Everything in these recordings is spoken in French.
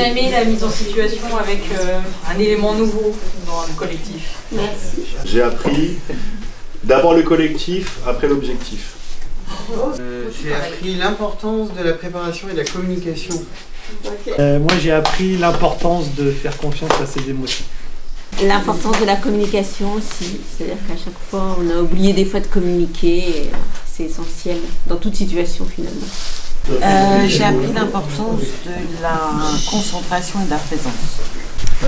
bien aimé la mise en situation avec un élément nouveau dans le collectif. Merci. J'ai appris d'abord le collectif, après l'objectif. J'ai appris l'importance de la préparation et de la communication. Moi j'ai appris l'importance de faire confiance à ses émotions. L'importance de la communication aussi, c'est-à-dire qu'à chaque fois on a oublié des fois de communiquer, et c'est essentiel dans toute situation finalement. J'ai appris l'importance de la concentration et de la présence.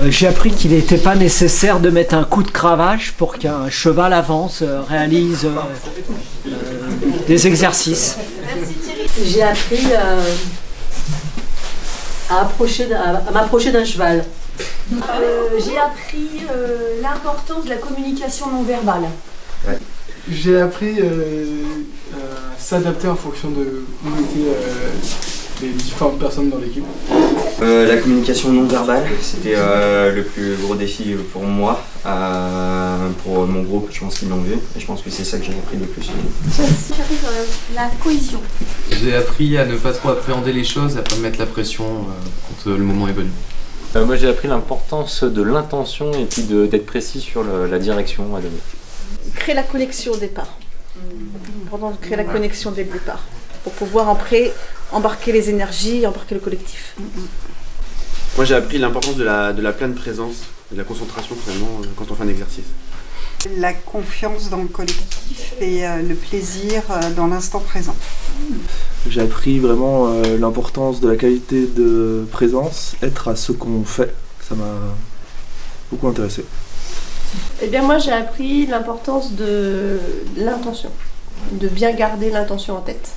J'ai appris qu'il n'était pas nécessaire de mettre un coup de cravache pour qu'un cheval avance, réalise des exercices. J'ai appris à m'approcher d'un cheval. J'ai appris l'importance de la communication non verbale. Ouais. J'ai appris à s'adapter en fonction de où étaient les différentes personnes dans l'équipe. La communication non verbale, c'était le plus gros défi pour moi, pour mon groupe, je pense qu'ils l'ont vu, et je pense que c'est ça que j'ai appris le plus. J'ai appris la cohésion. J'ai appris à ne pas trop appréhender les choses, à ne pas mettre la pression quand le moment est venu. Moi j'ai appris l'importance de l'intention et puis d'être précis sur la direction à donner. Créer la connexion au départ. Important de créer la connexion dès le départ. Pour pouvoir après embarquer les énergies, embarquer le collectif. Moi j'ai appris l'importance de la pleine présence, de la concentration finalement quand on fait un exercice. La confiance dans le collectif et le plaisir dans l'instant présent. J'ai appris vraiment l'importance de la qualité de présence, être à ce qu'on fait. Ça m'a beaucoup intéressé. Eh bien moi j'ai appris l'importance de l'intention, de bien garder l'intention en tête.